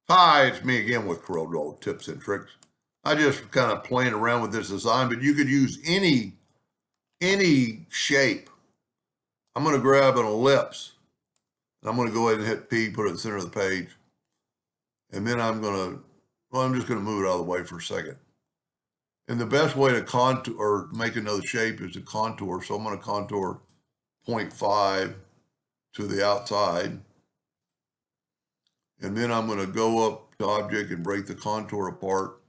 Hi, it's me again with Corel tips and tricks. I just kind of playing around with this design, but you could use any shape. I'm going to grab an ellipse, and I'm going to go ahead and hit P, put it in the center of the page, and then I'm just going to move it out of the way for a second. And the best way to contour or make another shape is to contour. So I'm going to contour 0.5 to the outside, and then I'm going to go up to Object and break the contour apart.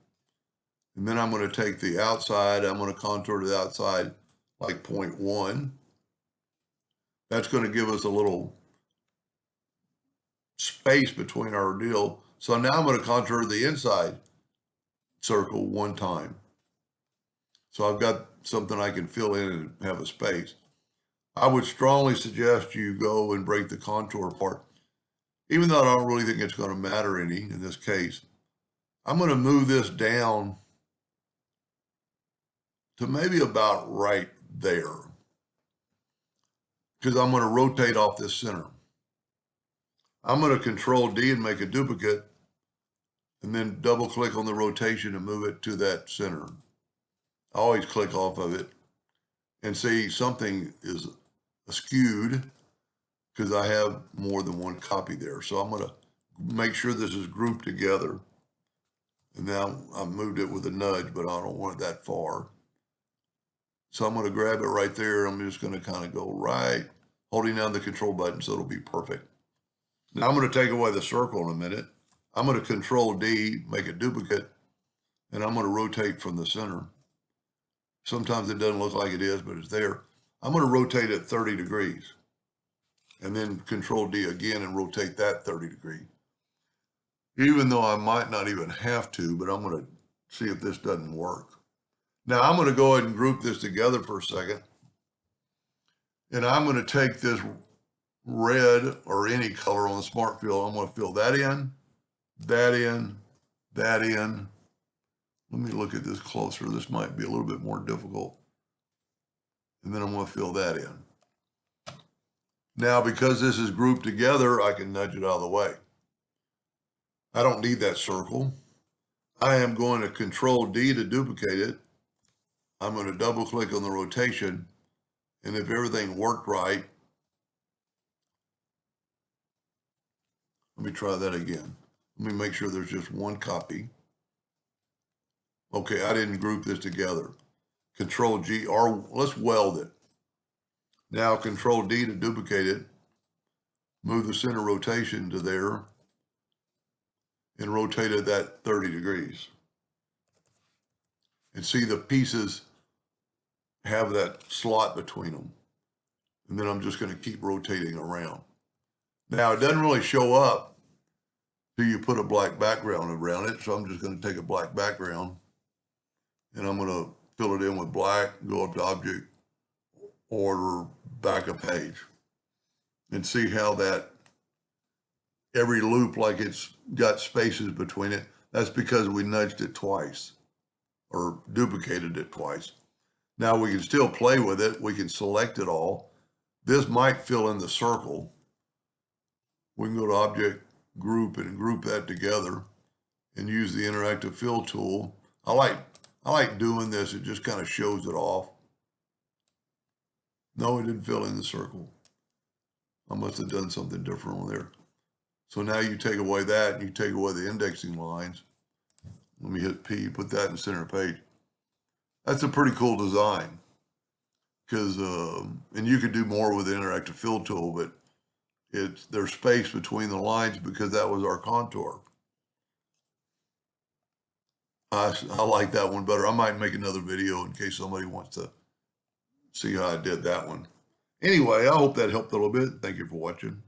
And then I'm going to take the outside, I'm going to contour to the outside like 0.1. That's going to give us a little space between our deal. So now I'm going to contour the inside circle one time. So I've got something I can fill in and have a space. I would strongly suggest you go and break the contour apart, even though I don't really think it's going to matter any in this case. I'm going to move this down to maybe about right there, because I'm going to rotate off this center. I'm going to Control D and make a duplicate, and then double click on the rotation and move it to that center. I always click off of it and see something is skewed because I have more than one copy there. So I'm going to make sure this is grouped together. And now I've moved it with a nudge, but I don't want it that far. So I'm going to grab it right there. I'm just going to kind of go right, holding down the control button so it'll be perfect. Now I'm going to take away the circle in a minute. I'm going to Control D, make a duplicate, and I'm going to rotate from the center. Sometimes it doesn't look like it is, but it's there. I'm going to rotate it 30 degrees, and then Control D again and rotate that 30 degrees. Even though I might not even have to, but I'm going to see if this doesn't work. Now I'm going to go ahead and group this together for a second. And I'm going to take this red or any color on the smart fill. I'm going to fill that in, that in, that in. Let me look at this closer. This might be a little bit more difficult. And then I'm going to fill that in. Now, because this is grouped together, I can nudge it out of the way. I don't need that circle. I am going to Control D to duplicate it. I'm going to double click on the rotation. And if everything worked right, let me try that again. Let me make sure there's just one copy. Okay, I didn't group this together. Control G, or let's weld it. Now Control D to duplicate it. Move the center rotation to there and rotate it that 30 degrees. And see the pieces have that slot between them. And then I'm just going to keep rotating around. Now it doesn't really show up till you put a black background around it. So I'm just going to take a black background and I'm going to fill it in with black, go up to Object, Order, back a page, and see how that every loop, like it's got spaces between it. That's because we nudged it twice or duplicated it twice. Now we can still play with it. We can select it all. This might fill in the circle. We can go to Object, Group, and group that together and use the interactive fill tool. I like doing this. It just kind of shows it off. No, it didn't fill in the circle. I must have done something different on there. So now you take away that and you take away the indexing lines. Let me hit P, put that in the center of the page. That's a pretty cool design because, and you could do more with the interactive fill tool, but there's space between the lines because that was our contour. I like that one better. I might make another video in case somebody wants to see how I did that one. Anyway, I hope that helped a little bit. Thank you for watching.